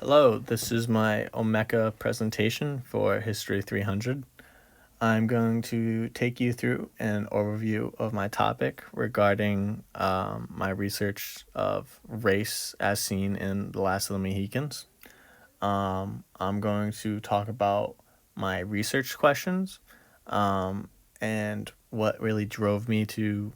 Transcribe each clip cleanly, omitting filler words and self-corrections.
Hello, this is my Omeka presentation for History 300. I'm going to take you through an overview of my topic regarding my research of race as seen in The Last of the Mohicans. I'm going to talk about my research questions and what really drove me to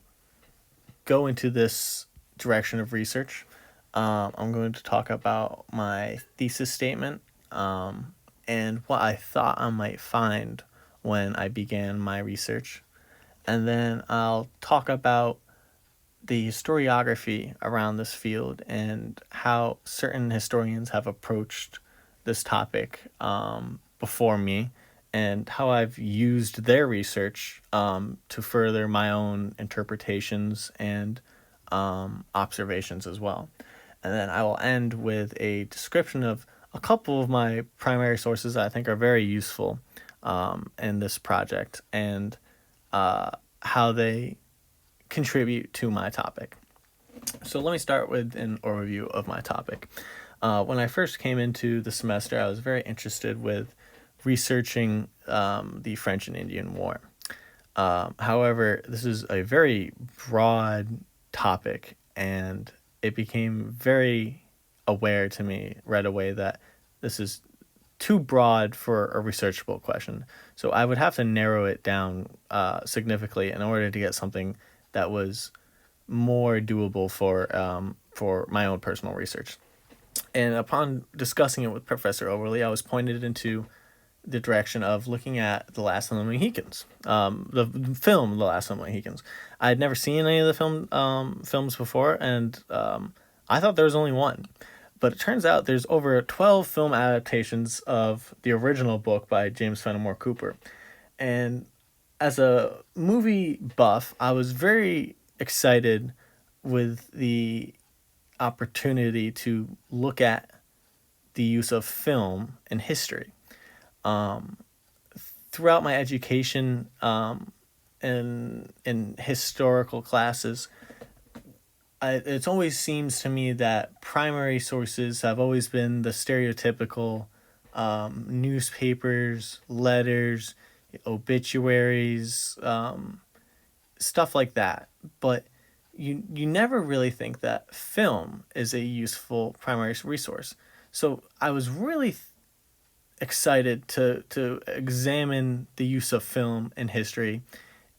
go into this direction of research. I'm going to talk about my thesis statement and what I thought I might find when I began my research. And then I'll talk about the historiography around this field and how certain historians have approached this topic before me and how I've used their research to further my own interpretations and observations as well. And then I will end with a description of a couple of my primary sources that I think are very useful in this project and how they contribute to my topic. So let me start with an overview of my topic. When I first came into the semester, I was very interested with researching the French and Indian War. However, this is a very broad topic, and it became very aware to me right away that this is too broad for a researchable question. So I would have to narrow it down significantly in order to get something that was more doable for my own personal research. And upon discussing it with Professor Overley, I was pointed into the direction of looking at The Last of the Mohicans, the film The Last of the Mohicans. I had never seen any of the films before, and I thought there was only one. But it turns out there's over 12 film adaptations of the original book by James Fenimore Cooper. And as a movie buff, I was very excited with the opportunity to look at the use of film in history. Throughout my education in historical classes, it always seems to me that primary sources have always been the stereotypical newspapers, letters, obituaries, stuff like that. But you never really think that film is a useful primary resource. So I was really excited to examine the use of film in history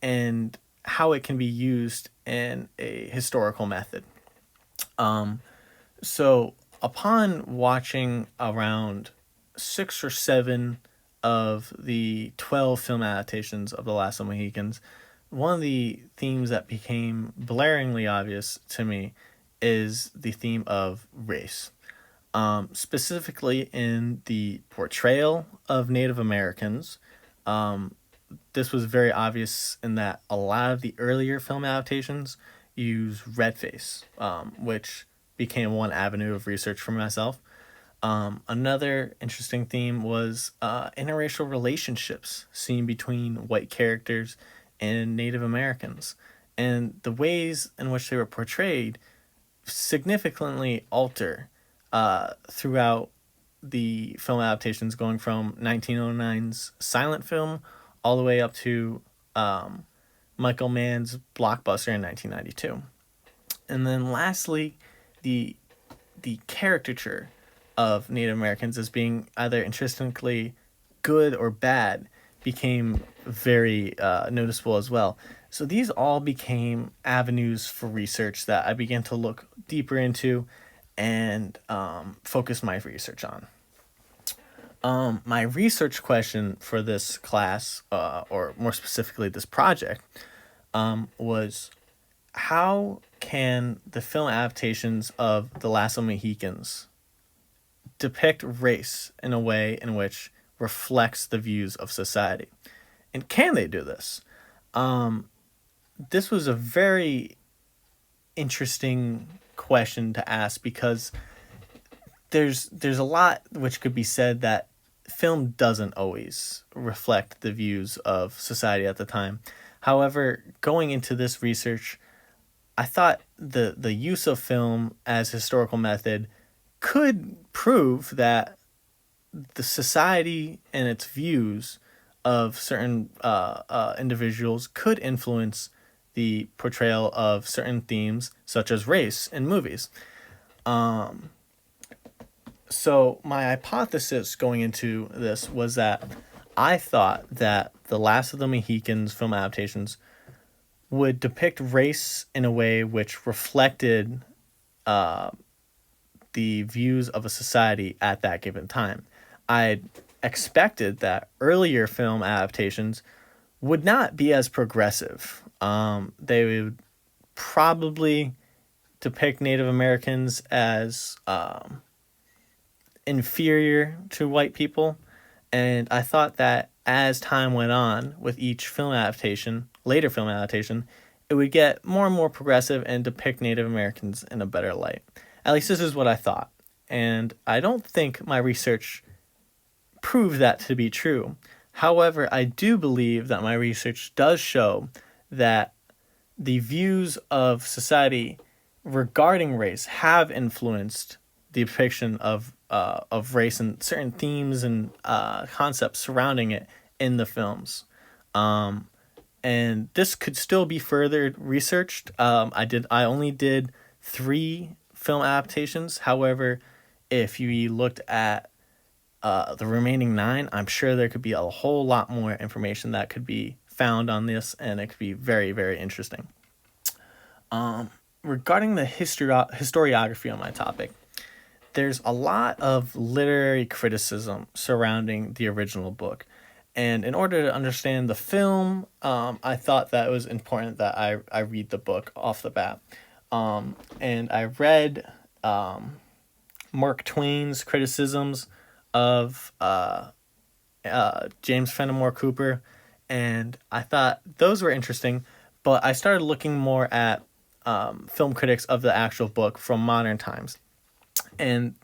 and how it can be used in a historical method. So upon watching around 6 or 7 of the 12 film adaptations of The Last of the Mohicans, one of the themes that became blaringly obvious to me is the theme of race. Specifically in the portrayal of Native Americans. This was very obvious in that a lot of the earlier film adaptations use redface, which became one avenue of research for myself. Another interesting theme was interracial relationships seen between white characters and Native Americans, and the ways in which they were portrayed significantly alter throughout the film adaptations, going from 1909's silent film all the way up to Michael Mann's blockbuster in 1992. And then lastly, the caricature of Native Americans as being either intrinsically good or bad became very noticeable as well. So these all became avenues for research that I began to look deeper into and focus my research on. My research question for this class, or more specifically this project, was how can the film adaptations of The Last of the Mohicans depict race in a way in which reflects the views of society? And can they do this? This was a very interesting question to ask because there's a lot which could be said that film doesn't always reflect the views of society at the time. However, going into this research, I thought the use of film as historical method could prove that the society and its views of certain individuals could influence the portrayal of certain themes, such as race, in movies. So my hypothesis going into this was that I thought that the Last of the Mohicans film adaptations would depict race in a way which reflected the views of a society at that given time. I expected that earlier film adaptations would not be as progressive. They would probably depict Native Americans as inferior to white people. And I thought that as time went on with each film adaptation, later film adaptation, it would get more and more progressive and depict Native Americans in a better light. At least this is what I thought. And I don't think my research proved that to be true. However, I do believe that my research does show that the views of society regarding race have influenced the depiction of race and certain themes and concepts surrounding it in the films. And this could still be further researched. I only did 3 film adaptations. However, if you looked at the remaining 9, I'm sure there could be a whole lot more information that could be found on this, and it could be very, very interesting. Regarding the historiography on my topic, there's a lot of literary criticism surrounding the original book. And in order to understand the film, I thought that it was important that I read the book off the bat. And I read Mark Twain's criticisms of James Fenimore Cooper, and I thought those were interesting, but I started looking more at film critics of the actual book from modern times. And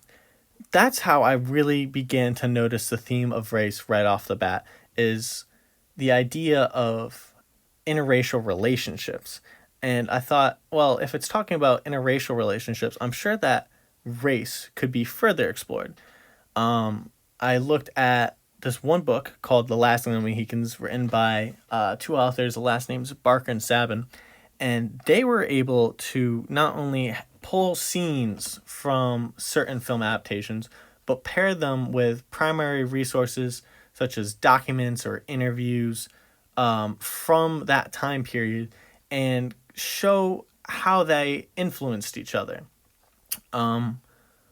that's how I really began to notice the theme of race right off the bat, is the idea of interracial relationships. And I thought, well, if it's talking about interracial relationships, I'm sure that race could be further explored. I looked at this one book called The Last of the Mohicans, written by 2 authors. The last names Barker and Sabin. And they were able to not only pull scenes from certain film adaptations, but pair them with primary resources such as documents or interviews from that time period, and show how they influenced each other.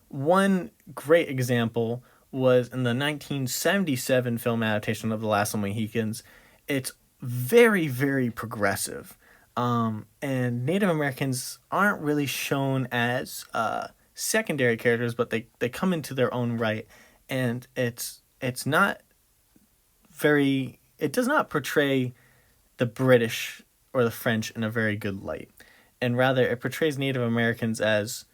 One great example was in the 1977 film adaptation of The Last of the Mohicans. It's very, very progressive. And Native Americans aren't really shown as secondary characters, but they come into their own right. And it's not very... It does not portray the British or the French in a very good light. And rather, it portrays Native Americans as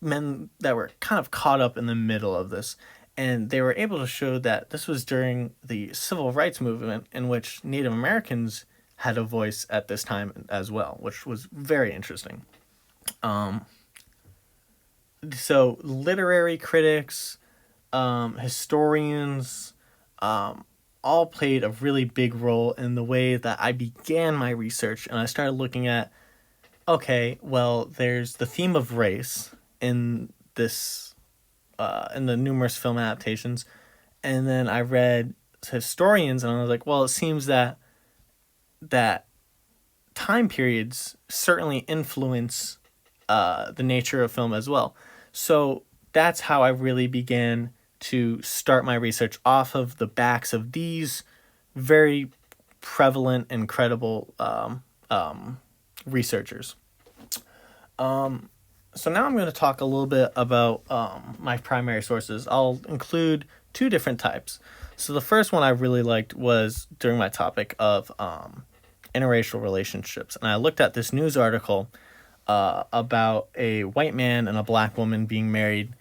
men that were kind of caught up in the middle of this. And they were able to show that this was during the civil rights movement, in which Native Americans had a voice at this time as well, which was very interesting. So literary critics, historians, all played a really big role in the way that I began my research. And I started looking at, okay, well, there's the theme of race in this, in the numerous film adaptations. And then I read historians, and I was like, well, it seems that time periods certainly influence the nature of film as well. So that's how I really began to start my research, off of the backs of these very prevalent and credible researchers. So now I'm going to talk a little bit about my primary sources. I'll include 2 different types. So the first one I really liked was during my topic of interracial relationships. And I looked at this news article about a white man and a black woman being married,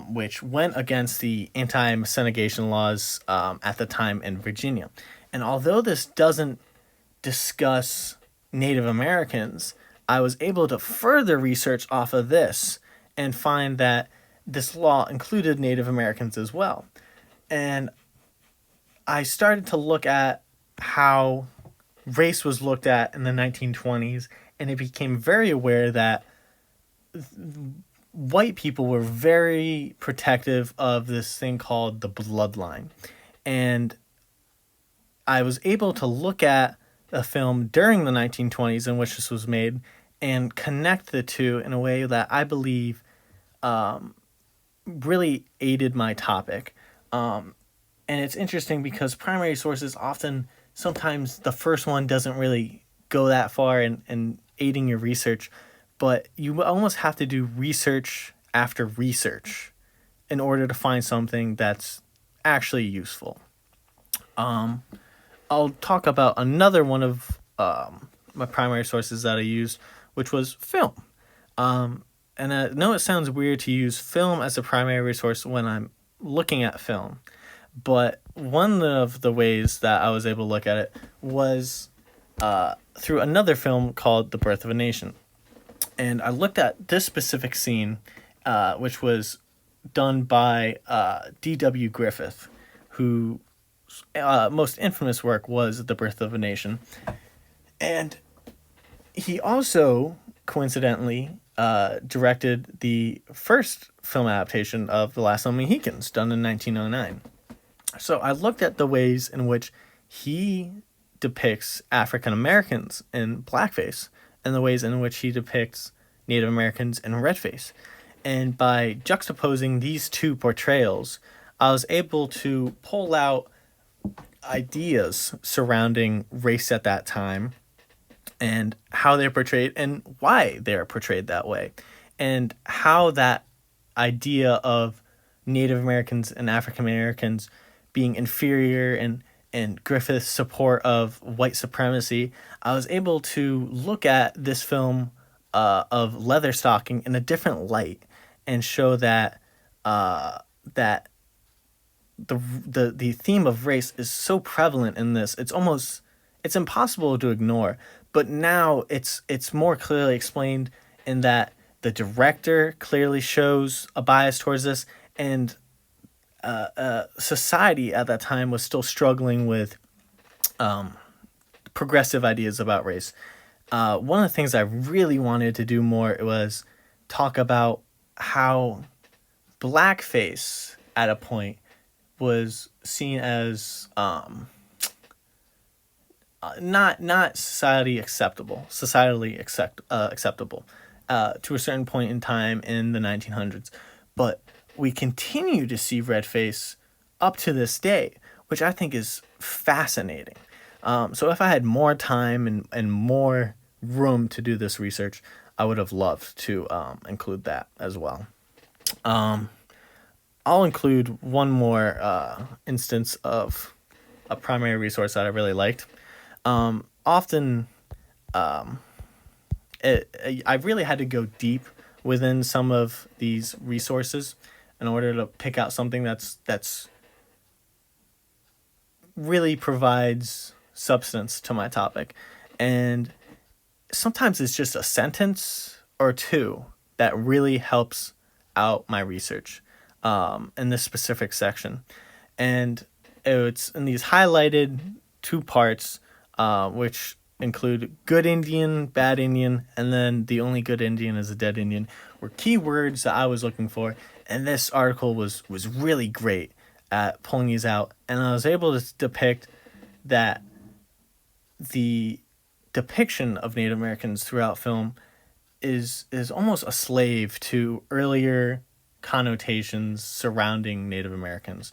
which went against the anti-miscegenation laws at the time in Virginia. And although this doesn't discuss Native Americans, I was able to further research off of this and find that this law included Native Americans as well. And I started to look at how race was looked at in the 1920s, and it became very aware that white people were very protective of this thing called the bloodline. And I was able to look at a film during the 1920s in which this was made and connect the two in a way that I believe really aided my topic. And it's interesting because primary sources often, sometimes the first one doesn't really go that far in aiding your research, but you almost have to do research after research in order to find something that's actually useful. I'll talk about another one of my primary sources that I used, which was film. And I know it sounds weird to use film as a primary resource when I'm looking at film, but one of the ways that I was able to look at it was through another film called The Birth of a Nation. And I looked at this specific scene, which was done by D.W. Griffith, whose most infamous work was The Birth of a Nation. And he also, coincidentally, directed the first film adaptation of The Last of the Mohicans, done in 1909. So I looked at the ways in which he depicts African Americans in blackface and the ways in which he depicts Native Americans in redface. And by juxtaposing these two portrayals, I was able to pull out ideas surrounding race at that time and how they're portrayed and why they're portrayed that way, and how that idea of Native Americans and African Americans being inferior and Griffith's support of white supremacy. I was able to look at this film of Leatherstocking in a different light and show that that the theme of race is so prevalent in this. It's impossible to ignore. But now it's more clearly explained in that the director clearly shows a bias towards this, and society at that time was still struggling with progressive ideas about race. One of the things I really wanted to do more was talk about how blackface at a point was seen as not societally acceptable to a certain point in time in the 1900s, but we continue to see redface up to this day, which I think is fascinating. So if I had more time and more room to do this research, I would have loved to include that as well. I'll include one more instance of a primary resource that I really liked. Often, I really had to go deep within some of these resources in order to pick out something that's really provides substance to my topic. And sometimes it's just a sentence or two that really helps out my research in this specific section. And it's in these highlighted 2 parts, which include good Indian, bad Indian, and then the only good Indian is a dead Indian, were keywords that I was looking for. And this article was really great at pulling these out. And I was able to depict that the depiction of Native Americans throughout film is almost a slave to earlier connotations surrounding Native Americans,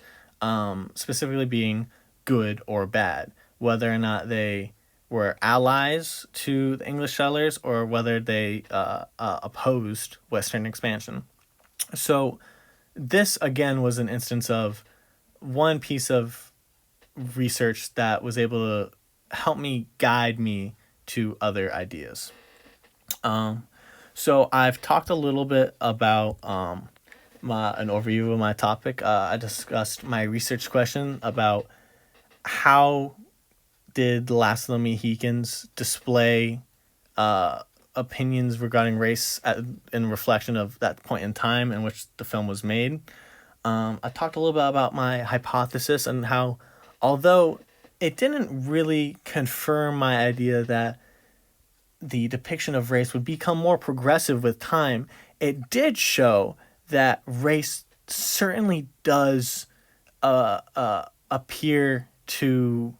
specifically being good or bad, whether or not they were allies to the English settlers or whether they opposed Western expansion. So this, again, was an instance of one piece of research that was able to help me guide me to other ideas. So I've talked a little bit about an overview of my topic. I discussed my research question about how did The Last of the Mohicans display a opinions regarding race in reflection of that point in time in which the film was made. I talked a little bit about my hypothesis and how, although it didn't really confirm my idea that the depiction of race would become more progressive with time, it did show that race certainly does appear to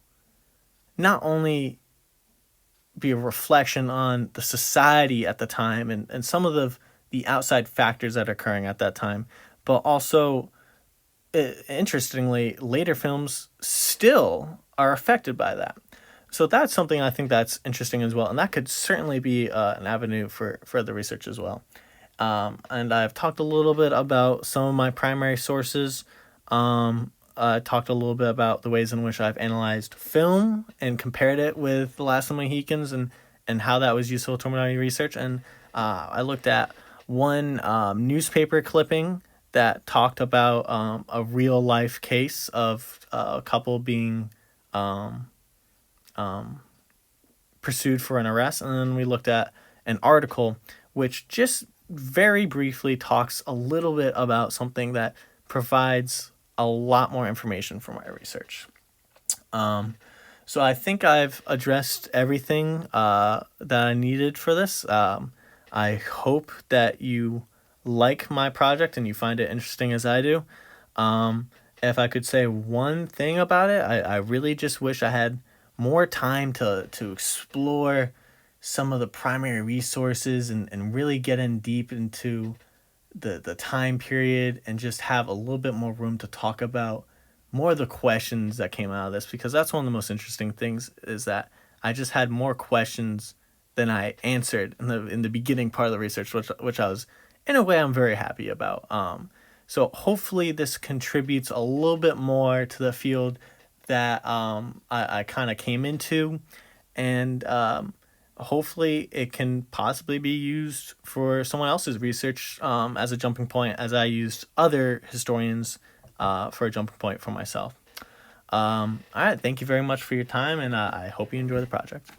not only be a reflection on the society at the time and some of the outside factors that are occurring at that time, but also, interestingly, later films still are affected by that. So that's something I think that's interesting as well, and that could certainly be an avenue for further research as well. And I've talked a little bit about some of my primary sources. I talked a little bit about the ways in which I've analyzed film and compared it with The Last of the Mohicans and how that was useful to my research. And I looked at one newspaper clipping that talked about a real life case of a couple being pursued for an arrest. And then we looked at an article which just very briefly talks a little bit about something that provides a lot more information for my research. So I think I've addressed everything that I needed for this. I hope that you like my project and you find it interesting as I do. If I could say one thing about it, I really just wish I had more time to explore some of the primary resources and really get in deep into the time period and just have a little bit more room to talk about more of the questions that came out of this, because that's one of the most interesting things is that I just had more questions than I answered in the beginning part of the research, which I was, in a way, I'm very happy about. So hopefully this contributes a little bit more to the field that I kind of came into, and hopefully it can possibly be used for someone else's research as a jumping point, as I used other historians for a jumping point for myself. All right, thank you very much for your time, and I hope you enjoy the project.